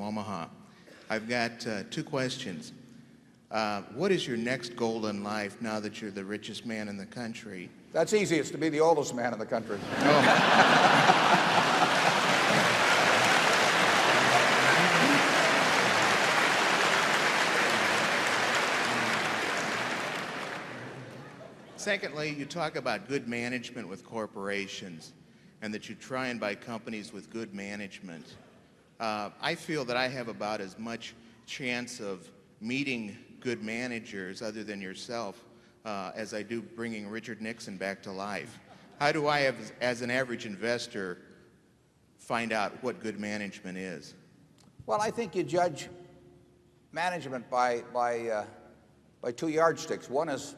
from Omaha. I've got two questions. What is your next goal in life now that you're the richest man in the country? That's easy. It's to be the oldest man in the country. Secondly, you talk about good management with corporations and that you try and buy companies with good management. I feel that I have about as much chance of meeting good managers other than yourself as I do bringing Richard Nixon back to life. How do I, as an average investor, find out what good management is? Well, I think you judge management by two yardsticks. One is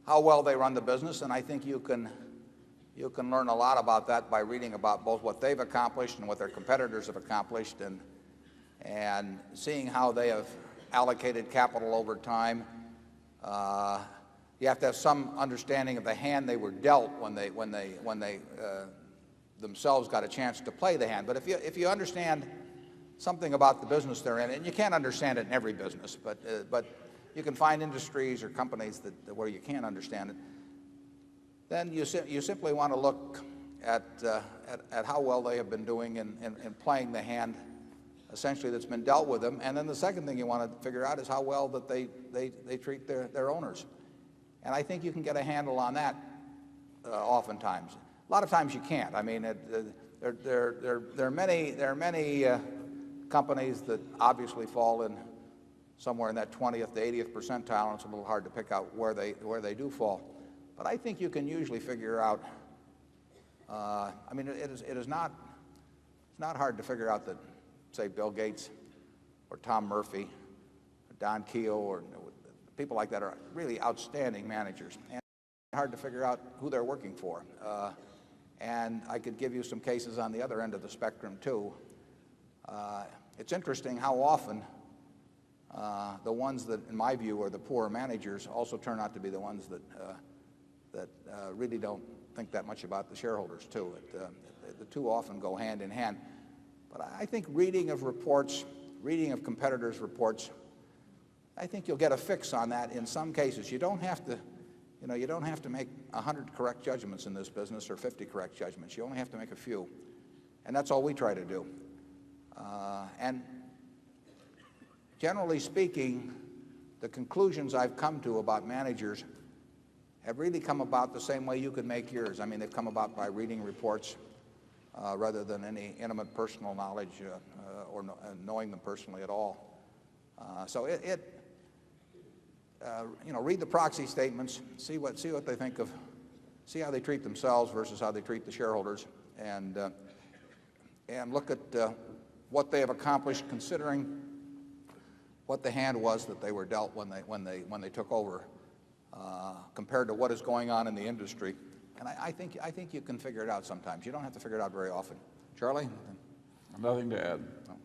how well they run the business, and I think you can learn a lot about that by reading about both what they've accomplished and what their competitors have accomplished, and seeing how they have allocated capital over time. You have to have some understanding of the hand they were dealt when they themselves got a chance to play the hand. But if you understand something about the business they're in, and you can't understand it in every business, but you can find industries or companies where you can't understand it, then you simply want to look at how well they have been doing in playing the hand essentially that's been dealt with them. And then the second thing you want to figure out is how well that they treat their owners. And I think you can get a handle on that oftentimes. A lot of times you can't. I mean, there are many companies that obviously fall in somewhere in that 20th to 80th percentile, and it's a little hard to pick out where they do fall. But I think you can usually figure out. I mean, it's not hard to figure out that, say, Bill Gates or Tom Murphy, or Don Keogh, or people like that are really outstanding managers. And it's hard to figure out who they're working for. And I could give you some cases on the other end of the spectrum too. It's interesting how often the ones that, in my view, are the poor managers also turn out to be the ones that really don't think that much about the shareholders too. The two often go hand in hand. But I think reading of reports, reading of competitors' reports, I think you'll get a fix on that in some cases. You don't have to make 100 correct judgments in this business or 50 correct judgments. You only have to make a few. And that's all we try to do. And generally speaking, the conclusions I've come to about managers have really come about the same way you could make yours. I mean, they've come about by reading reports rather than any intimate personal knowledge or knowing them personally at all. So read the proxy statements, see what they think of, see how they treat themselves versus how they treat the shareholders, and look at what they have accomplished considering what the hand was that they were dealt when they took over, compared to what is going on in the industry. And I think you can figure it out sometimes. You don't have to figure it out very often. Charlie? Nothing to add. No.